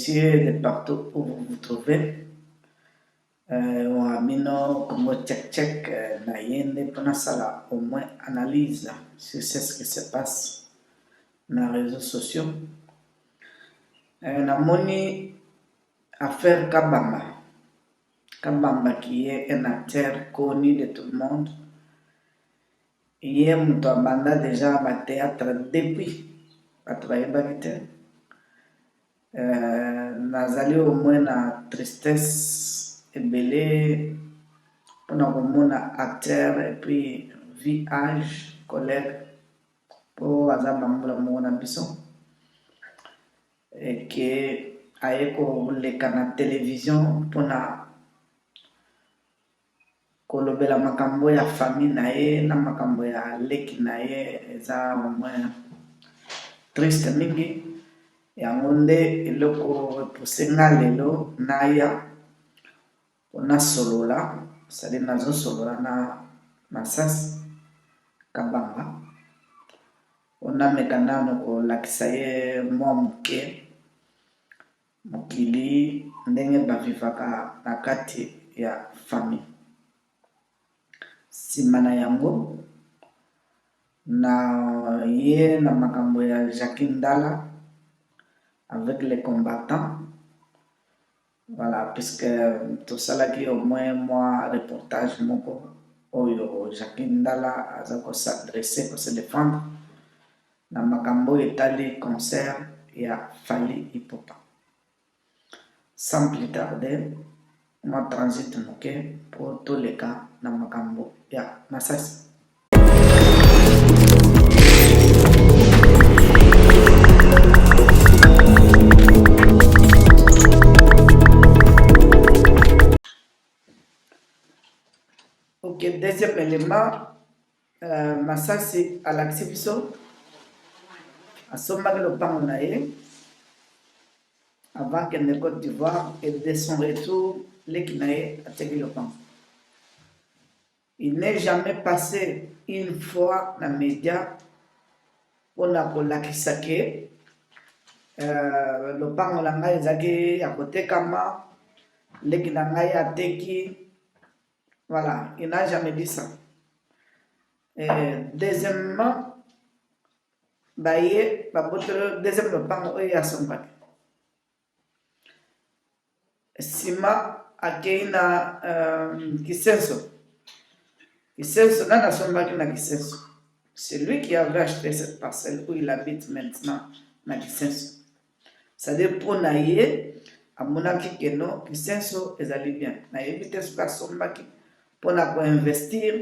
messieurs de partout où vous vous trouvez. On a mis comme check na yende pour sala au moins analyse sur ce qui se passe dans les réseaux sociaux. Na moni affaire Kabamba qui est un acteur connu de tout le monde. Hier, nous avons déjà un théâtre depuis travailler bakite. Nazali au moins na tristesse et belé pour nous acteur et puis vie âge collègue pour azabamula mona biso et que ayeko le canal télévision pour na kolobela makambo ya famille na ye na makambo ya leki na ye eza moins triste mingi yango nde eloko repousse nga lelo naya mpona solola sali nazosolola na Masasi Kabamba mpona meka nano kolakisa ye mwa moke mokili ndenge bavivaka na kati ya famille. Nsima na yango na ye na makambo ya Jacques Ndala avec les combattants. Voilà, puisque tout ça là qui au moins moi reportage moko oyo Jacques Ndala azako s'adresser pour se défendre na makambo etali concert ya Fally Ipupa. Sans plus tarder, moi transite moke pour tous les cas na makambo ya Masasi. Ok, deuxième élément, Masasi à l'exhibition, à son le Pangonaye, avant qu'elle ne Côte d'Ivoire et de son retour, l'Ekinaye à Tegilopan. Il n'est jamais passé une fois dans les médias pour la Kisake, le Pangolanga Zagé à côté Kama, l'Ekinaye à Teki. Voilà, il n'a jamais dit ça. Deuxièmement, deuxième le pango à son bac. Sima akeina Kisenso. Kisenso n'a son bac na Kisenso. C'est lui qui avait acheté cette parcelle où il habite maintenant na Kisenso. C'est-à-dire pour naïe, à mon avis que non, Kisenso est allé bien. Naïe vitesse par son bac. Pour investir,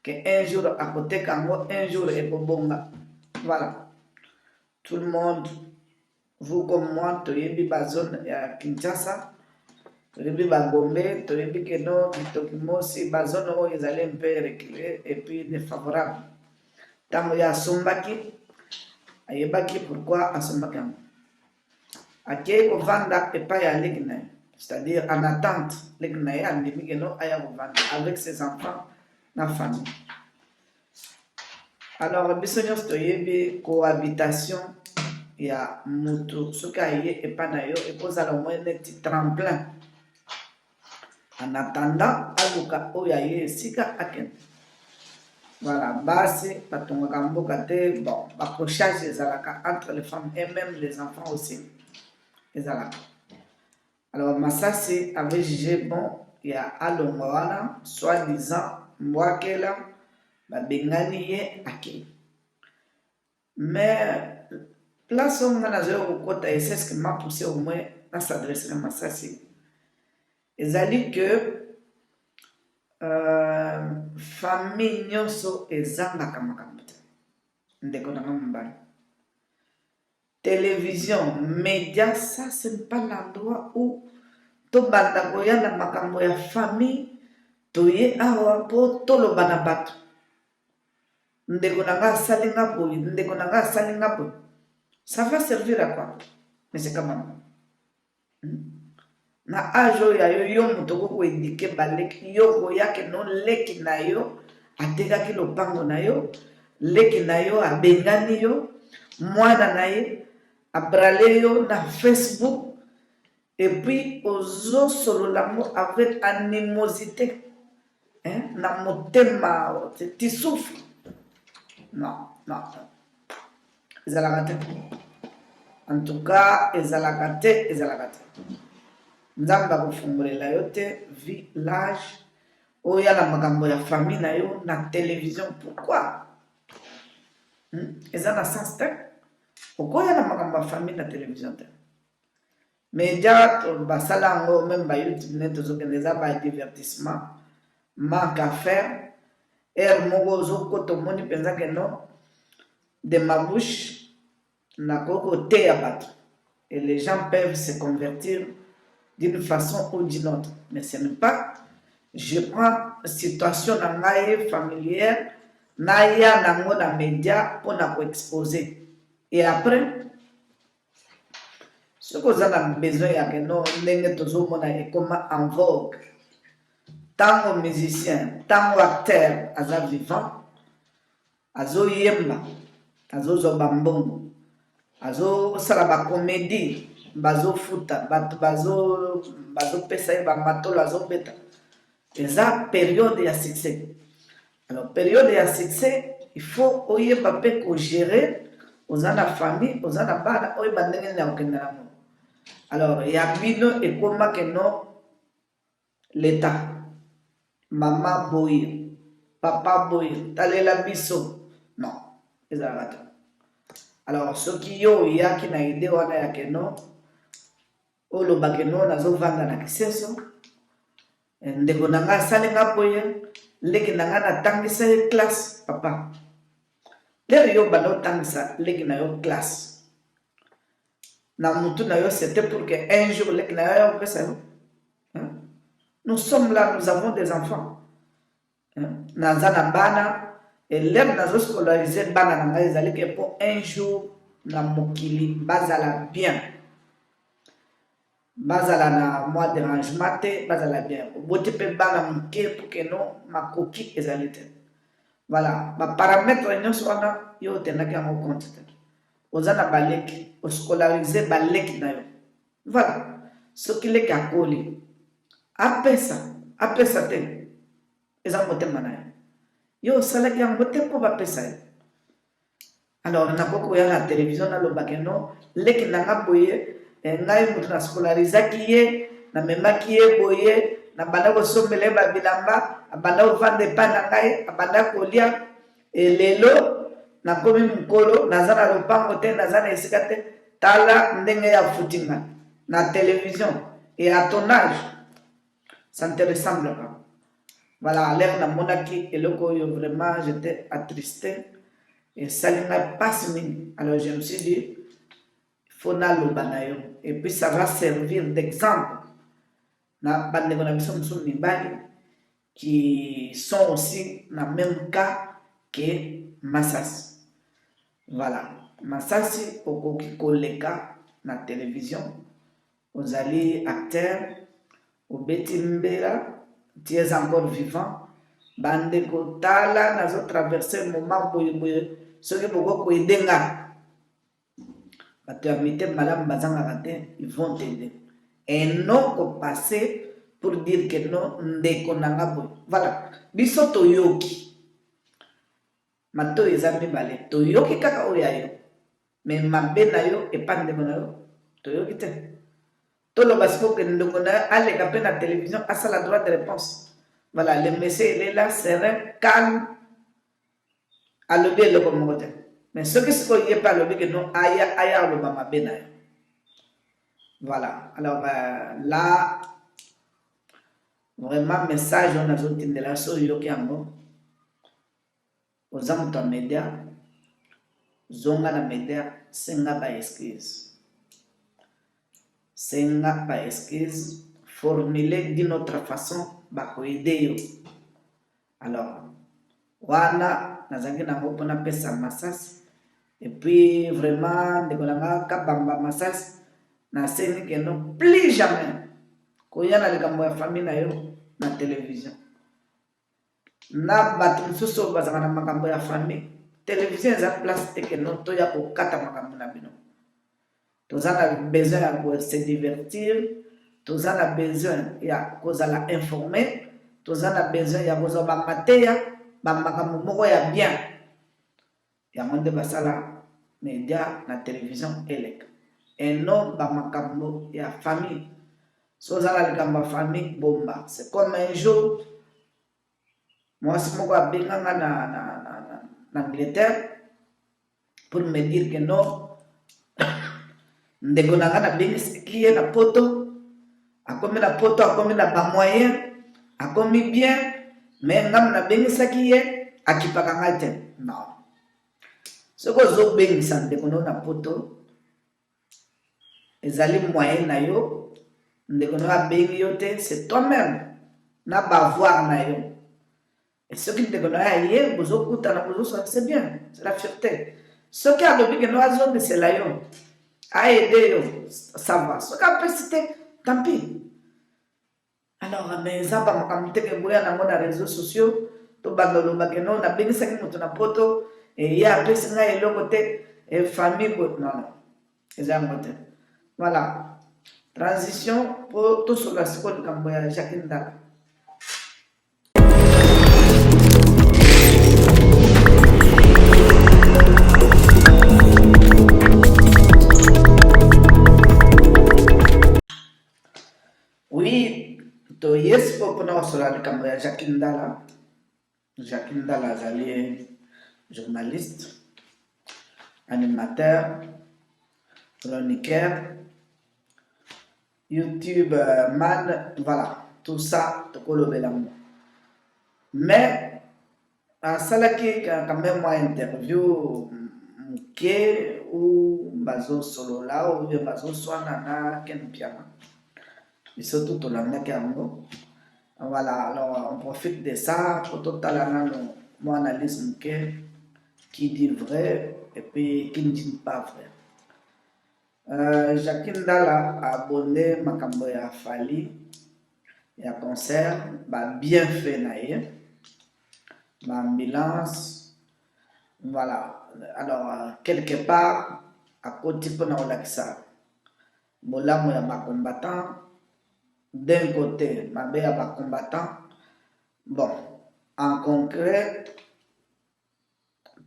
qu'un jour à côté Kango, un jour et pour Bonga. Voilà. Tout le monde, vous comme moi, tu as vu la zone à Kinshasa, tu as vu la Gombe, tu as vu que non, si la zone où ils allaient un peu reculer et puis défavorable. Tant qu'il y a Sombaki, il y a Baki, pourquoi à Sombaki? À qui on vend et pas y aller, c'est-à-dire en attente, avec ses enfants, la famille. Alors, bisognos toyebi cohabitation, il y a mutu, ce qui est pas d'ailleurs, et pose à au moins un petit tremplin. En attendant, aluka oyaye sika aken. Voilà, basi, patonga kamboka te, bon, accrochage des alaka entre les femmes et même les enfants aussi. Les alaka. Alors, Masasi avait jugé bon, il y a Alongwana, soi-disant, Mwakela, Bengani Ake. Mais, place où on a au côté, c'est ce qui m'a poussé au moins à s'adresser à Masasi. Ils ont dit que famille nyonso ezanga kamakambuta. Ndekona mbali. Télévision, médias, ça c'est pas l'endroit où to banda koyanda makambo ya famille toye awa po tolo bana bato ndeko nanga salinga boy ndeko nanga salinga boy ça va servir à quoi mais c'est quand même na ajo ya yo mutoko ko indike baleki yo ko yake no leki na yo ateka ki lopango na yo leki na yo abengani yo mwana na ye abrale yo na Facebook et puis ozo solo l'amour avec animosité, hein, na motema, tu souffres. Non, non, ezalaka te. En tout cas, ezalaka te, ezalaka te. Nzambe akofungolela yo te village oya na makambo ya famille na yo na télévision. Pourquoi? Eza na sens te. Okoya na makambo ya famille na télévision te. Média basala yango même ba YouTube ne tozokende eza ba divertissement, manque à faire. Moko ozokota omoni mpenza ke non de ma bouche nakoko te ya bato. Et les gens peuvent se convertir d'une façon ou d'une autre. Mais ce n'est pas, je prends situation na ngai familière, naya nango na média pour na exposer. Et après, ce que vous avez besoin ya que non ndenge tozo mona e comme en vogue. Tant musicien, tant acteur aza vivant, azo yemba, azo zoba mbongo, azo sala ba comédie, bazo futa, bazo pesa ye ba matolo azo beta. Eza période ya succès. Alors période ya succès, il faut oyeba pe ko gérer oza na famille, oza na bana oyeba ndenge na okenda na mo. Alors ya bino ekoma ke non l'état. Maman boye, papa boye, talela biso. Non, ezalaka te. Alors soki yo yaki na idée wana ya ke non oloba ke non nazovanda na kiseso, ndeko na nga asalinga boye, leki na nga natangisa ye classe, papa. Lero yo banda otangisa leki na yo classe. Na mutu na yo c'était pour que un jour leki na yo opesa yo. Nous sommes là, nous avons des enfants. Nazana bana, et l'air nazo scolariser bana na ngai ezali ke pour un jour na mokili bazala bien. Bazala na moi dérangement te, bazala bien. Bote pe bana muke pour que non makoki ezali te. Voilà, ba paramètre nyonso wana yo tenaki yango compte te. Ozana baleki, oscolariser baleki na yo. Voilà, soki leki akoli. Apesa te. Eza motema na yo salaki yango te mpo bapesa ye. Alors nakoko ya na télévision nalobaki no leki na nga boye ngai moto na scolarisaki ye na memaki ye boye na banda kosombela ye babilamba abanda kovanda epai na ngai abanda kolia lelo nakomi mokolo naza na lopango te naza na esika te tala ndenge ya futinga na télévision et à ton âge ça ne te ressemble pas. Voilà, l'air na monaki et le koyo vraiment j'étais attristé et ça ne m'a pas semaine. Alors je me suis dit il faut na lo banayo et puis ça va servir d'exemple na bande na biso musu mibali qui sont aussi dans le même cas que Massas. Voilà, Massasi okoki koleka na télévision aux alliés acteurs au Betimbera. Tu es encore vivant. Bande kotala nazo traverser moment boye soki boko ko edenga. Bato ya mite malam bazanga kate, ils vont t'aider. Et non ko passer pour dire que non ndeko nanga boye. Voilà. Biso toyoki. Mato ezambi bale. Toyoki kaka oya yo. Mais mabe na yo epande na yo. Toyoki te. Tout le basco que nous connaissons, allez, à la télévision, à ça la droite de réponse. Voilà, le monsieur, il est là, serein, calme, à l'objet le commodote. Mais ce qui se fait pas l'objet que nous, aïe, le bama benaï. Voilà, alors là, vraiment, message, on a besoin de la chose, il y a un mot. Aux hommes de médias, zonga na médias, c'est pas excuse. Senga ba excuse formuler d'une autre façon ba ko aider yo. Alors wana nazangi na ngopo na pesa Massas et puis vraiment de kolanga kabamba Massas na seni que non plus jamais ko yana le kambo ya famille na yo na télévision na batu mususu bazanga na makambo ya famille télévision eza place te que non to ya ko kata makambo na bino. Nous avons besoin de se divertir, Tous en a besoin, il y a cause à la informer, tous en a besoin, il y a cause à la matéria, makambo ya bien. Il y a monde basala média, la télévision, et non makambo ya famille. So zala la famille bomba. C'est comme un jour, moi c'est mon gars benganga na Angleterre pour me dire que non, ndeko nanga na bengi qui est na poto. Akomi na poto, akomi na ba moyen, akomi bien, mais ngam na bengisaki ye akipaka ngai te. Non. Soko zo bengisa ndeko na poto, ezali moyen na yo, ndeko na bengi yo te, c'est toi-même na bavoir na yo. Et ce qui ndeko na ye, bozo kuta na bozo, c'est bien, c'est la fierté. Ce qui a depuis que nous avons c'est là yo, a aidé yo, ça va. Ce qui a persisté, tant pis. Alors, mais ça va me que boya na les réseaux sociaux, to bandolo bakeno na bengisa ki moto na poto et ya pesi nga elo côté et famille non non. Exactement. Voilà. Transition pour tout sur la seconde camboya Jacques Ndala. Oui. To yes pour nous sur la caméra Jacques Ndala. Jacques Ndala est journaliste, animateur, chroniqueur, YouTube man, voilà, tout ça, tout le monde. Mais à Salaki quand même moi interview Mouké ou Bazo Solo là ou Bazo Swanana Ken Piana. Et surtout tout le monde. Voilà, alors on profite de ça pour tout à l'heure, mon analyse qui dit vrai et puis qui ne dit pas vrai. Jacques Ndala a abonné makambo ya Fali ya concert, bien fait naïe, ambulance, voilà. Alors quelque part à côté pour nous l'accès, bola ya ma combattant. D'un côté, ma belle a combattant. Bon, en concret,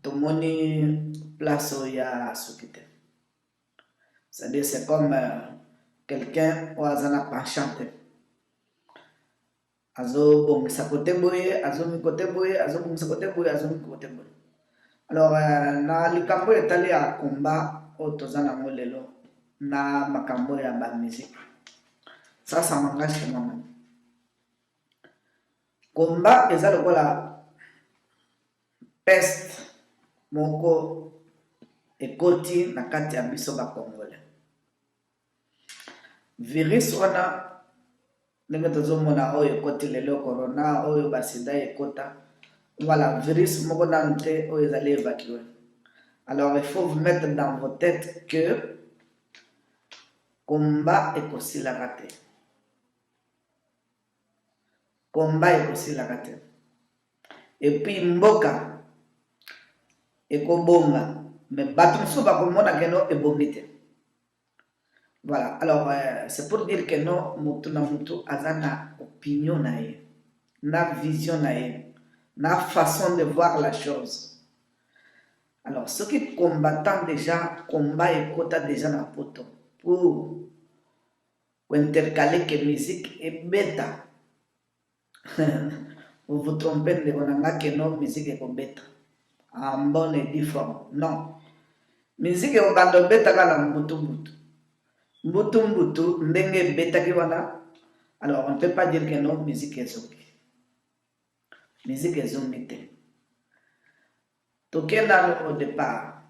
tout le monde place où il y a Soukite. C'est-à-dire, c'est comme quelqu'un où il a pas chanté. Azo bon, sa côté boye, azo mi côté boye, azo bon, sa côté boye, azo mi côté boye. Alors, na likambo est allé à combat au Tozana Molelo, na makambo ya ba musique. Ça m'engage chez moi-même. Combat eza lokola peste moko ekoti na kati ya biso ba Congolais. Virus wana ndenge tozomona oyo ekoti lelo corona oyo basida ekota. Voilà, virus moko nanu te oyo ezali évacué. Alors il faut vous mettre dans vos têtes que combat ekosilaka te. Combat ekosilaka te. Et puis mboka ekobonga mais bato mosusu bakomona keno ebongi te. Voilà, alors c'est pour dire que non, mutu na mutu aza na opinion na ye, na vision na ye, na façon de voir la chose. Alors ceux qui combattent déjà, combat ekota déjà na poto pour intercaler que musique et bêta. Vous vous trompez de konanga que non, musique est bêta. En bonne et due forme. Non. Musique est bando bêta kana mbutu mbutu. Mbutu mbutu ndenge bêta ki wana. Alors on ne peut pas dire que non, musique est zongi. Musique est zongi te. Tokenda au départ.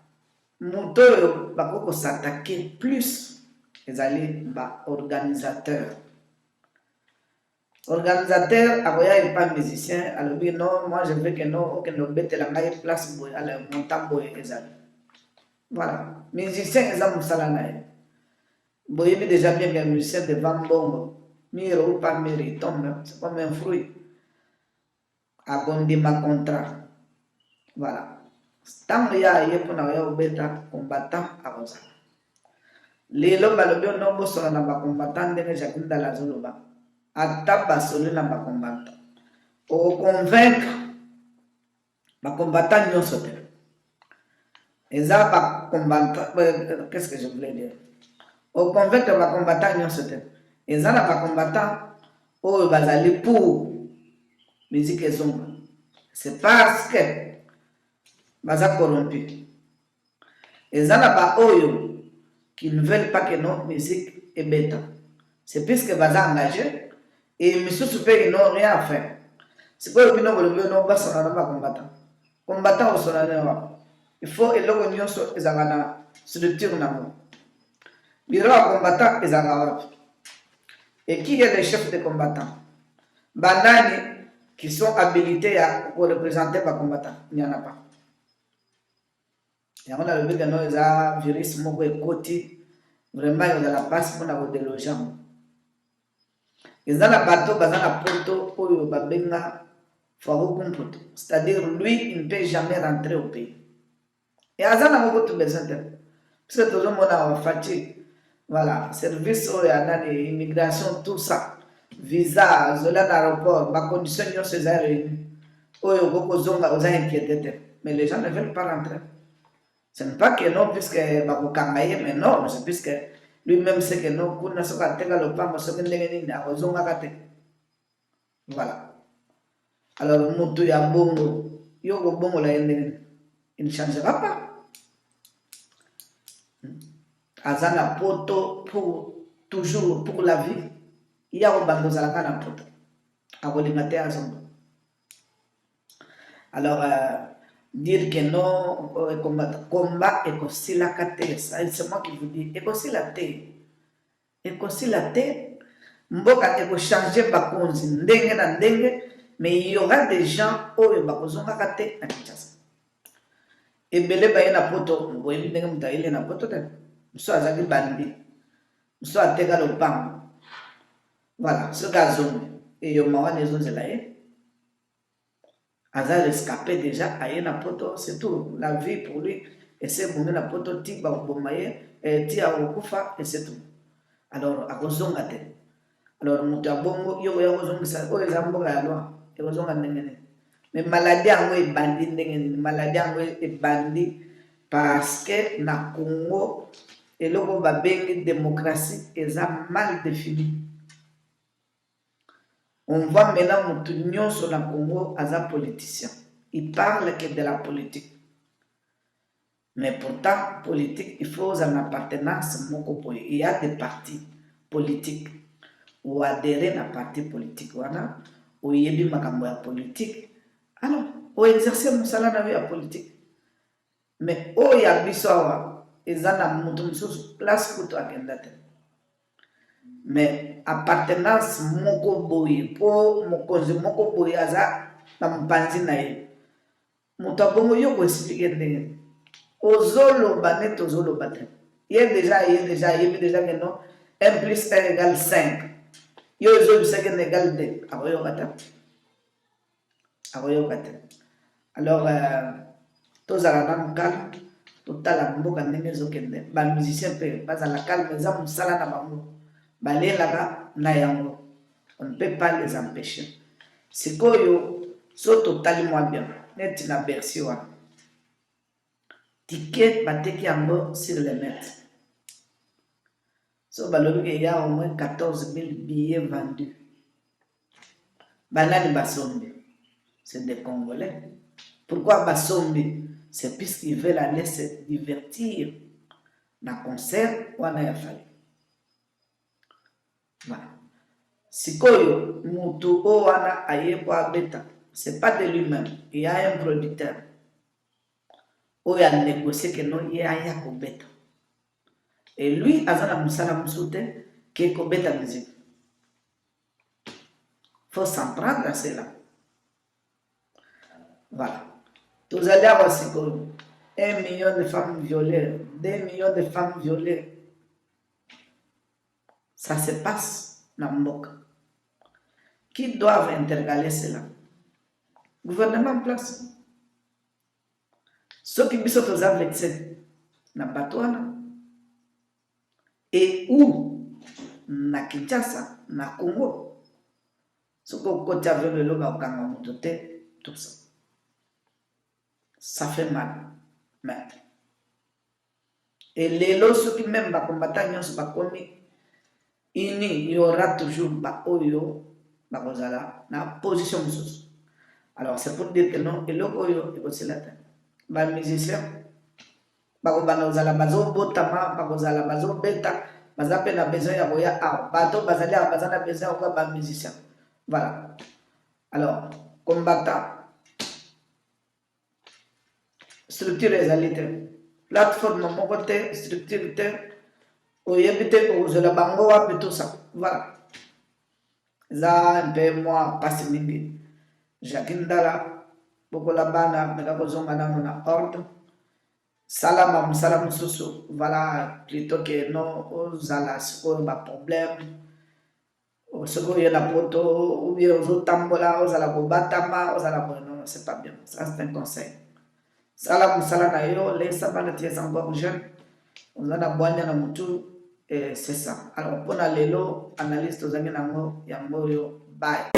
Muto bakoko s'attaquer plus. Les alliés ba organisateur. Organisateur, il n'est pas musicien, alors non, moi je veux que non, que nous mettons la place pour aller monter les amis. Voilà, musicien, ils ont salanaï. Vous voyez déjà bien qu'un musicien devant bongo, mire ou pas mire, il tombe, c'est comme un fruit. À ma contrat. Voilà. Tant qu'il y a pour nous bêta combattant à ça. lelo balobi ono bosola na bacombattant ndenge Jacques Ndala azoloba ata basoli na bacombattant oconvaincre bacombattant nyonso te eza bacombattant qu'est-ce que je voulais dire oconvaincre bacombattant nyonso te eza na bacombattant oyo bazali pour musique ezonga c'est parce que baza corrompu eza na baoyo qui ne veulent pas que notre musique est bête. C'est puisque baza engagé et misusu pe ils n'ont rien à faire. C'est quoi le bino bolobi no basona na combattant. Combattant osona na il faut eloko nyonso ezanga na structure nango. Biro combattant ezanga wapi. Et qui est le chef des combattants? Banani qui sont habilités à représenter les combattants. Il n'y en a pas. Et on a le but de nos virus moko ekoti vraiment il y a la place pour la déloger. Ils ont la bateau baza na poto oyo babenga Farouk Mpoto. C'est-à-dire lui il ne peut jamais rentrer au pays. Et azana moko tout besoin de. Parce que tout le monde a fatigue. Voilà, service immigration, tout ça. Visa, zola d'aéroport, ma condition yon se réunie. Oyo goko zonga oza inquiété. Mais les gens ne veulent pas rentrer. Ce n'est pas que non, puisque bako kangaye, mais non, c'est puisque lui-même sait que non, kuna soka tega lo pamba soka ndenge na ozonga kate. Voilà. Alors mutu ya bongo, yo go bongo la yende, il ne changera pas. Azana poto pour toujours pour la vie. Il y a un bando zalaka na poto. Abolimate azonga. Alors dire que non, combat et aussi la kate, c'est moi qui vous dis, et aussi la thé. Et aussi la thé, mboka eko changer bakonzi ndenge na ndenge, mais il y aura des gens oyo bakozonga kate na Kinshasa. Et belé ba na poto, boyebi ndenge mutaile na poto te. Mso azaki bandi. Mso ateka lopango. Voilà, ce gazon et yo mawa nezonzela ye. Aza rescapé déjà aye na poto, c'est tout. La vie pour lui, et c'est bon na poto ti ba bomaye, et ti a okufa et c'est tout. Alors akozonga te. Alors muta bongo yo ya kozonga sa o ezambo ya loi, e kozonga ndengene. Mais maladie ango e bandi ndengene, maladie ango e bandi parce que na Congo et le babengi démocratie eza mal définie. On voit maintenant Moutounion sur la Congo as un politicien. Il parle que de la politique. Mais pourtant, politique, il faut une appartenance. Il y a des partis politiques ou adhérer à un parti politique. Ou il y a des makambo politique. Alors, ou exercer mon salaire dans la politique. Mais où il y a bisowa, ils ont une place pour toi. Mais appartenance moko boye po mokonzi moko boye aza na mpanzi na ye moto abongo yo ko expliquer ndenge ozoloba net ozoloba te ye déjà que non 1 plus 1 égale 5 yo ozobisa que égale 2 akoyoka te alors tozala na calme totala mboka ndenge ezokende bamusicien mpe bazala calme eza mosala na bango balelaka na yango. On ne peut pas les empêcher. C'est que yo so totalement bien. Net na Bercy wa. Ticket bateki yango sur le net. So balobi il y a au moins 14 000 billets vendus. Banani basombi. C'est des Congolais. Pourquoi basombi? C'est puisqu'ils veulent aller se divertir na concert ou na yafali. Voilà. Sikoyo, mutu o wana ayebo abeta, c'est pas de lui-même. Il y a un producteur. O ya négocié que non, il y a un beta. Et lui, azana musala musute, qui est beta musique. Faut s'en prendre à cela. Voilà. Tous allez avoir Sikoyo. 1 million de femmes violées, 2 millions de femmes violées. Ça se passe dans le Mboka. Qui doivent intercaler cela? Gouvernement en place. Ceux qui sont aux vexés, na batouana. et où na Kinshasa, na Congo. Ce qu'on côté avec le logo au Kangamotote, tout ça. Ça fait mal. Mais. Et les lots qui même va combattre, ils sont commis. Il y aura toujours ba oyo, ba kozala, na position sous. Alors c'est pour dire que non, et le oyo, il faut la ba musicien, ba kobana ozala bazo botama, ba kozala bazo beta, baza pe na besoin ya koya a, bato bazali a bazana besoin ya ba musicien. Voilà. Alors, combattant, structure ezalité, plateforme mon côté, structure oyebite ozala bango wapi tout ça. Voilà. Ça un peu moi passe mingi. Jakindala bokola bana mekakozonga nango na ordre. Salam susu. Voilà, plutôt que non ozala sikoyo ba problème. Sikoyo na poto ou bien ozotambola ozala kobatama ozala ko non, c'est pas bien. Ça c'est un conseil. Salam na yo les sabana ties encore jeune. On a bwanya na mutu. Et c'est ça. Alors, pour la lelo, analyse, tous les gens, bye.